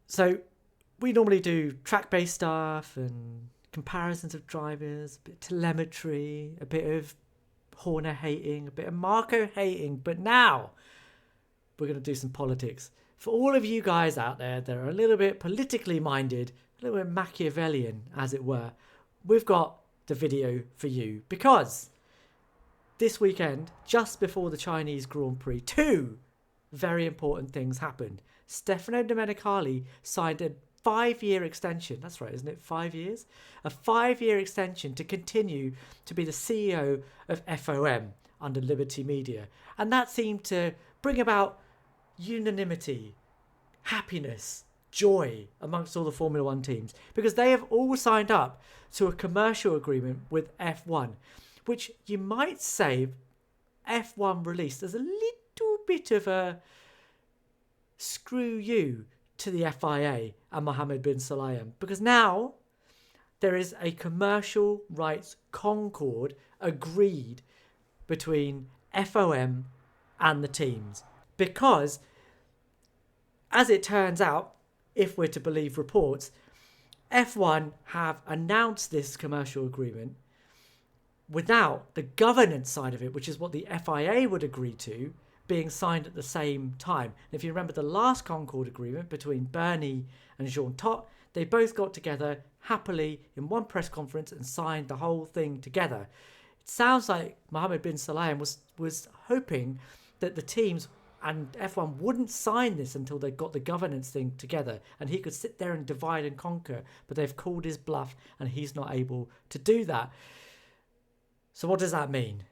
So we normally do track-based stuff and comparisons of drivers, a bit of telemetry, a bit of Horner hating, a bit of Marco hating, but now we're going to do some politics. For all of you guys out there that are a little bit politically minded, a little bit Machiavellian, as it were, we've got the video for you because this weekend, just before the Chinese Grand Prix, two very important things happened. Stefano Domenicali signed a 5-year extension. That's right, isn't it? 5 years? A 5-year extension to continue to be the CEO of FOM under Liberty Media. And that seemed to bring about unanimity, happiness, joy amongst all the Formula One teams because they have all signed up to a commercial agreement with F1, which you might say F1 released as a little bit of a screw you to the FIA and Mohammed bin Sulayem, because now there is a commercial rights concord agreed between FOM and the teams. Because, as it turns out, if we're to believe reports, F1 have announced this commercial agreement without the governance side of it, which is what the FIA would agree to, being signed at the same time. And if you remember the last Concored Agreement between Bernie and Jean Todt, they both got together happily in one press conference and signed the whole thing together. It sounds like Mohammed bin Sulayem was hoping that the teams and F1 wouldn't sign this until they got the governance thing together and he could sit there and divide and conquer, but they've called his bluff and he's not able to do that. So what does that mean?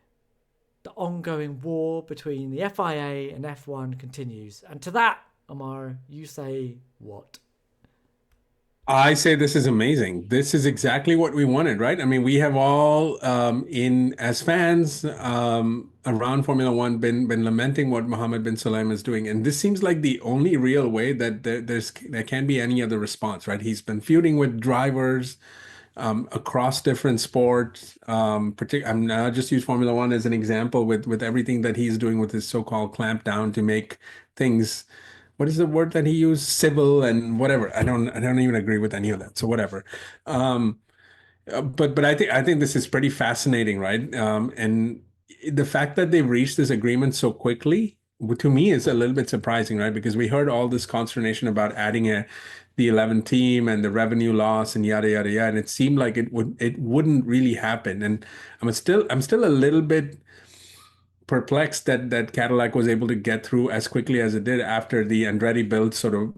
The ongoing war between the FIA and F1 continues. And to that, Ammar, you say what? I say this is amazing. This is exactly what we wanted, right? I mean, we have all, in as fans, around Formula One, been lamenting what Mohammed bin Sulayem is doing, and this seems like the only real way that there can be any other response, right? He's been feuding with drivers, across different sports. I'll just use Formula One as an example with everything that he's doing with his so-called clampdown to make things. What is the word that he used? Civil and whatever. I don't even agree with any of that. So whatever. Um, but I think this is pretty fascinating, right? And the fact that they've reached this agreement so quickly, to me, is a little bit surprising, right? Because we heard all this consternation about adding the 11 team and the revenue loss and yada yada yada, and it seemed like it wouldn't really happen. And I'm still a little bit perplexed that Cadillac was able to get through as quickly as it did after the Andretti build sort of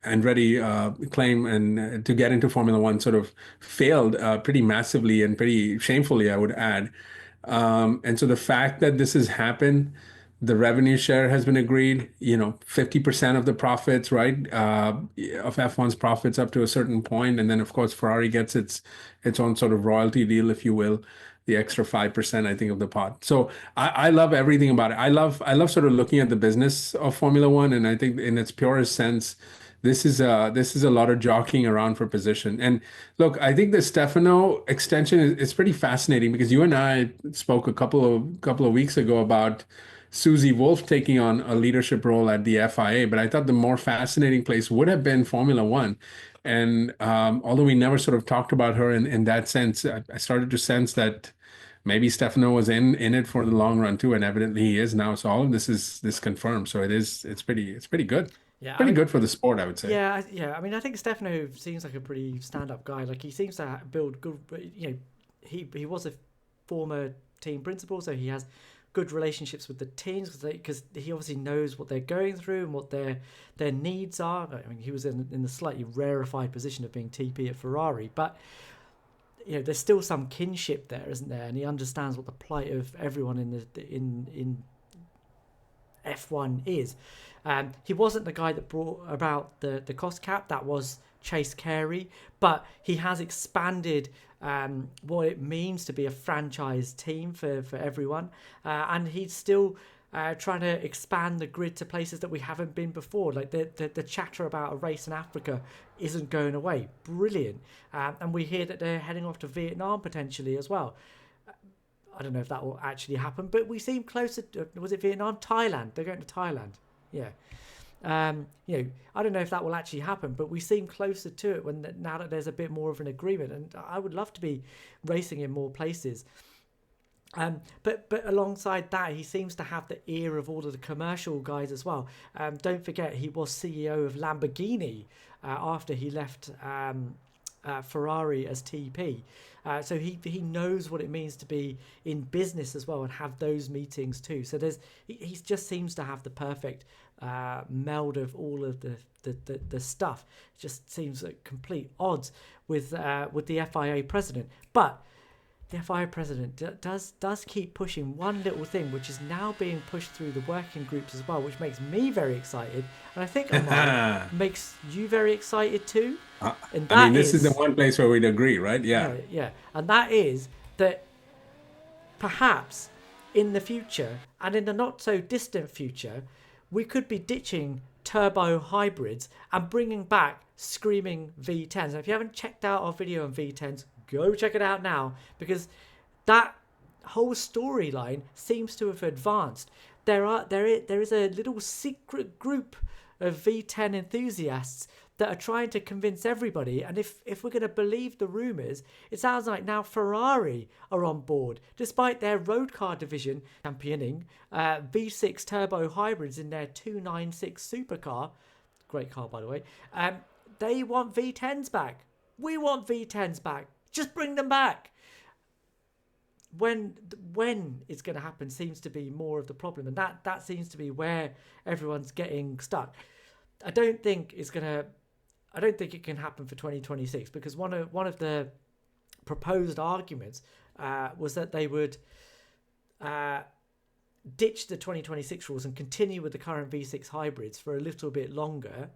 Andretti claim and to get into Formula One sort of failed pretty massively and pretty shamefully, I would add. And so the fact that this has happened, the revenue share has been agreed, 50% of the profits, right, of F1's profits up to a certain point. And then, of course, Ferrari gets its own sort of royalty deal, if you will, the extra 5%, I think, of the pot. So I love everything about it. I love sort of looking at the business of Formula One, and I think in its purest sense, this is a lot of jockeying around for position. And look, I think the Stefano extension is pretty fascinating because you and I spoke a couple of weeks ago about Susie Wolf taking on a leadership role at the FIA, but I thought the more fascinating place would have been Formula One. And although we never sort of talked about her in that sense, I started to sense that maybe Stefano was in it for the long run too, and evidently he is now. So all of this confirmed. So it's pretty good. Yeah, I Pretty mean, good for the sport, I would say. yeah. I mean, I think Stefano seems like a pretty stand-up guy. Like he seems to build good. He was a former team principal, so he has good relationships with the teams because he obviously knows what they're going through and what their needs are. I mean, he was in the slightly rarefied position of being TP at Ferrari, but there's still some kinship there, isn't there? And he understands what the plight of everyone in F1 is. He wasn't the guy that brought about the cost cap. That was Chase Carey, but he has expanded what it means to be a franchise team for everyone, and he's still trying to expand the grid to places that we haven't been before. Like the chatter about a race in Africa isn't going away. Brilliant. And we hear that they're heading off to Vietnam potentially as well. I don't know if that will actually happen, but we seem closer to, was it Vietnam? Thailand. They're going to Thailand. Yeah. I don't know if that will actually happen, but we seem closer to it now that there's a bit more of an agreement. And I would love to be racing in more places. But alongside that, he seems to have the ear of all of the commercial guys as well. Don't forget, he was CEO of Lamborghini after he left Ferrari as TP. So he knows what it means to be in business as well and have those meetings too. So he just seems to have the perfect meld of all of the stuff. It just seems at complete odds with the FIA president, but the FIA president does keep pushing one little thing, which is now being pushed through the working groups as well, which makes me very excited, and I think Ammar makes you very excited too. Uh, And I mean, that this is the is, one place where we'd agree, right? Yeah. yeah, and that is that perhaps in the future and in the not so distant future, we could be ditching turbo hybrids and bringing back screaming V10s. And if you haven't checked out our video on V10s, go check it out now, because that whole storyline seems to have advanced. There is a little secret group of V10 enthusiasts that are trying to convince everybody. And if we're going to believe the rumours, it sounds like now Ferrari are on board, despite their road car division championing V6 turbo hybrids in their 296 supercar. Great car, by the way. They want V10s back. We want V10s back. Just bring them back. When it's going to happen seems to be more of the problem, and that seems to be where everyone's getting stuck. I don't think it can happen for 2026, because one of the proposed arguments was that they would ditch the 2026 rules and continue with the current V6 hybrids for a little bit longer.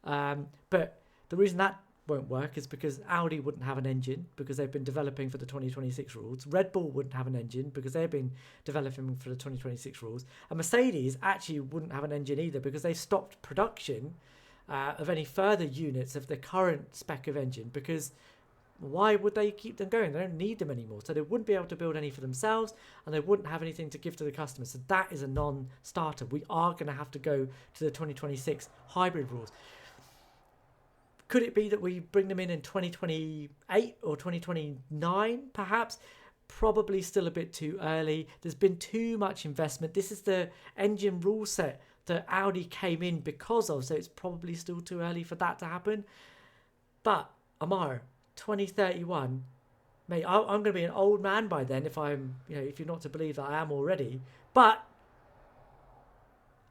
But the reason that won't work is because Audi wouldn't have an engine, because they've been developing for the 2026 rules. Red Bull wouldn't have an engine because they've been developing for the 2026 rules. And Mercedes actually wouldn't have an engine either, because they stopped production of any further units of the current spec of engine, because why would they keep them going? They don't need them anymore. So they wouldn't be able to build any for themselves, and they wouldn't have anything to give to the customers. So that is a non-starter. We are going to have to go to the 2026 hybrid rules. Could it be that we bring them in 2028 or 2029, perhaps? Probably still a bit too early. There's been too much investment. This is the engine rule set that Audi came in because of, so it's probably still too early for that to happen. But Ammar, 2031, mate, I'm going to be an old man by then if if you're not to believe that I am already. But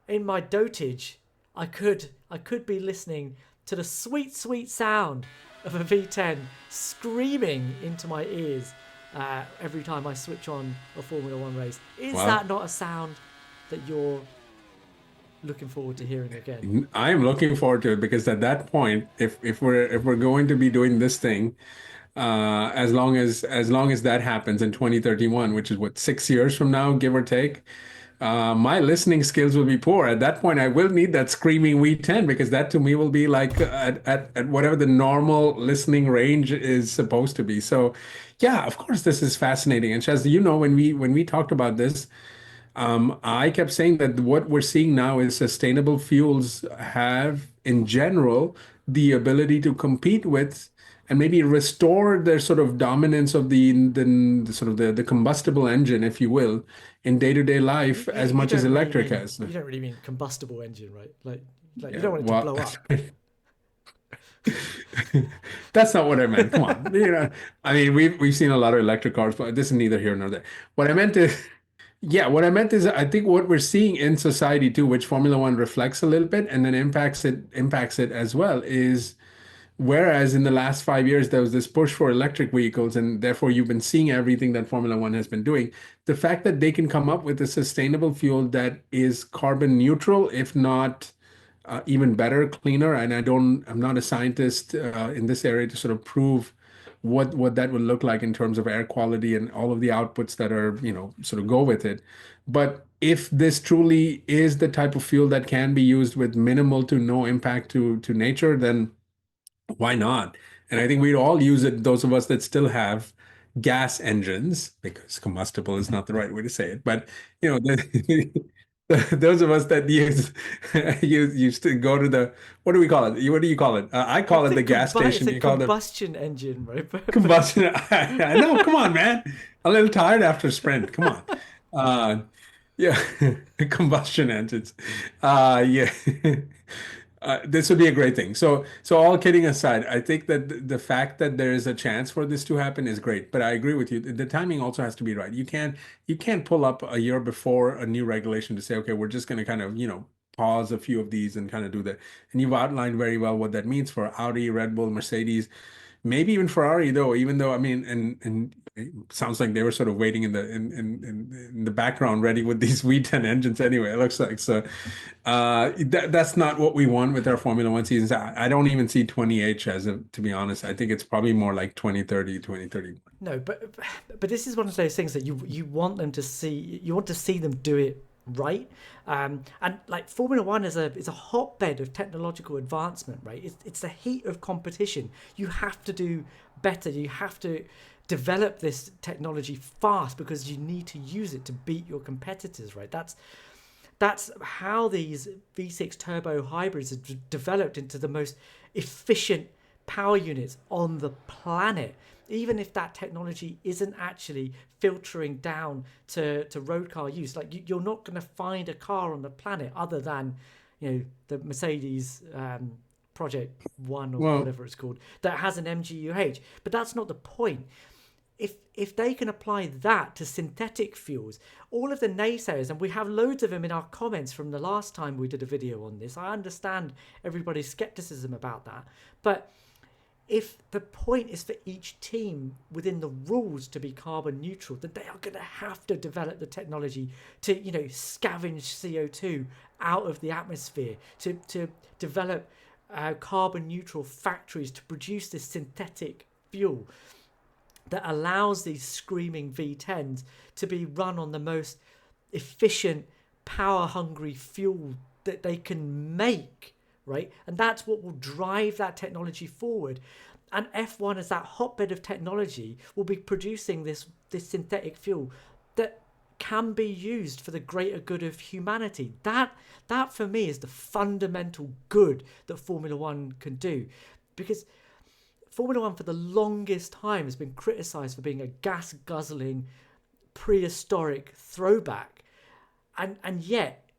in my dotage, I could be listening to the sweet, sweet sound of a V10 screaming into my ears every time I switch on a Formula One race. Is that not a sound that you're looking forward to hearing again? I am looking forward to it, because at that point, if we're going to be doing this thing, as long as that happens in 2031, which is what, 6 years from now, give or take, my listening skills will be poor. At that point, I will need that screaming V10, because that to me will be like at whatever the normal listening range is supposed to be. So, yeah, of course, this is fascinating. And Shaz, when we talked about this, I kept saying that what we're seeing now is sustainable fuels have, in general, the ability to compete with and maybe restore their sort of dominance of the sort of the combustible engine, if you will, in day-to-day life as You much as don't really electric mean has. you don't really mean combustible engine, right? Like you Yeah, don't want it to well, blow up. that's not what I meant. Come on, I mean, we've seen a lot of electric cars, but this is neither here nor there. What I meant is, yeah, what I meant is, I think what we're seeing in society too, which Formula One reflects a little bit and then impacts it as well, is whereas in the last 5 years there was this push for electric vehicles, and therefore you've been seeing everything that Formula One has been doing. The fact that they can come up with a sustainable fuel that is carbon neutral, if not even better, cleaner, and I'm not a scientist in this area to sort of prove what that would look like in terms of air quality and all of the outputs that are, sort of go with it. But if this truly is the type of fuel that can be used with minimal to no impact to nature, then why not? And I think we'd all use it, those of us that still have gas engines, because combustible is not the right way to say it. But, those of us that use used to go to the, what do we call it? What do you call it? I call It's it a the gas it's station. a You call it the combustion engine, right? combustion. I know. Come on, man. A little tired after sprint. Come on. Uh, yeah, combustion engines. Yeah. This would be a great thing. So all kidding aside, I think that the fact that there is a chance for this to happen is great. But I agree with you. The timing also has to be right. You can't pull up a year before a new regulation to say, okay, we're just going to kind of, pause a few of these and kind of do that. And you've outlined very well what that means for Audi, Red Bull, Mercedes, maybe even Ferrari though, even though I mean, and it sounds like they were sort of waiting in the background, ready with these V10 engines anyway. It looks like so. That's not what we want with our Formula One seasons. I don't even see 20H as a, to be honest. I think it's probably more like 2030, 2030. No, but this is one of those things that you want them to see. You want to see them do it right. And like Formula One is a hotbed of technological advancement, right? It's the heat of competition. You have to do better. You have to develop this technology fast because you need to use it to beat your competitors, right? That's how these V6 turbo hybrids have developed into the most efficient power units on the planet. Even if that technology isn't actually filtering down to road car use, like you're not going to find a car on the planet other than, the Mercedes Project One or Well, whatever it's called that has an MGUH. But that's not the point. If they can apply that to synthetic fuels, all of the naysayers, and we have loads of them in our comments from the last time we did a video on this. I understand everybody's skepticism about that, but if the point is for each team within the rules to be carbon neutral, then they are going to have to develop the technology to, scavenge CO2 out of the atmosphere, to develop carbon neutral factories to produce this synthetic fuel that allows these screaming V10s to be run on the most efficient, power-hungry fuel that they can make, right? And that's what will drive that technology forward. And F1, as that hotbed of technology, will be producing this synthetic fuel that can be used for the greater good of humanity. That for me is the fundamental good that Formula One can do, because Formula One for the longest time has been criticised for being a gas-guzzling, prehistoric throwback. And yet,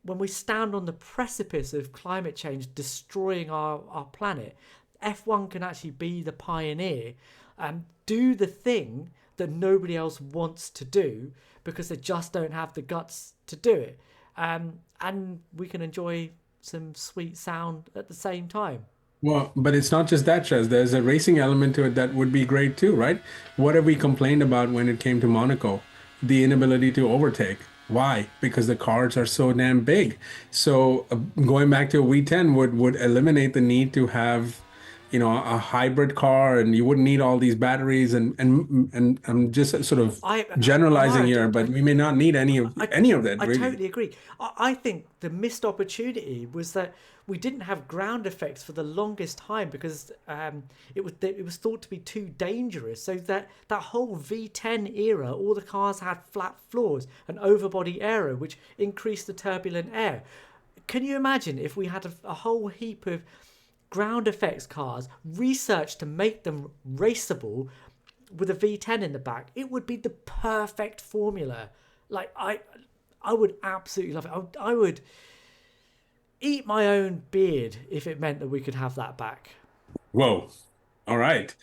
when we stand on the precipice of climate change destroying our planet, F1 can actually be the pioneer and do the thing that nobody else wants to do because they just don't have the guts to do it. And we can enjoy some sweet sound at the same time. well, but it's not just that, Chaz. There's a racing element to it that would be great too, right? What have we complained about when it came to Monaco? The inability to overtake. Why? Because the cars are so damn big. So going back to a V10 would eliminate the need to have, a hybrid car, and you wouldn't need all these batteries. And I'm just sort of generalizing Amar, here, but we may not need any of that I really. totally agree. I think the missed opportunity was that we didn't have ground effects for the longest time because it was thought to be too dangerous. So that whole V10 era, all the cars had flat floors and overbody aero, which increased the turbulent air. Can you imagine if we had a whole heap of ground effects cars researched to make them raceable with a V10 in the back? It would be the perfect formula. Like I would absolutely love it. I would eat my own beard if it meant that we could have that back. Whoa. All right.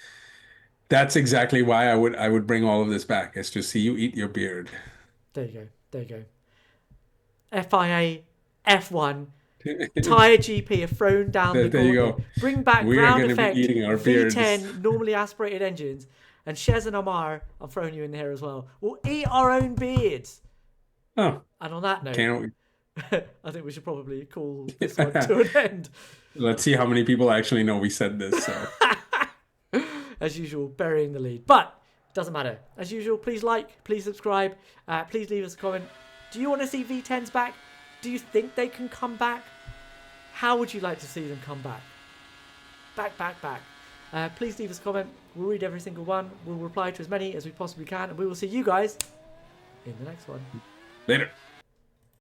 That's exactly why I would bring all of this back, is to see you eat your beard. There you go. There you go. FIA, F1, Tyre GP have thrown down the There you gauntlet. go. Bring back We are ground going to be effect eating our beards. V10 normally aspirated engines, and Shez and Ammar, I'm throwing you in here as well, we'll eat our own beards. Oh, And on that note, can't I think we should probably call we? this one to an end. Let's see how many people actually know we said this. So, As usual, burying the lead. But doesn't matter. As usual, please like, please subscribe, please leave us a comment. Do you want to see V10s back? Do you think they can come back? How would you like to see them come back? Back. Please leave us a comment. We'll read every single one. We'll reply to as many as we possibly can. And we will see you guys in the next one. later.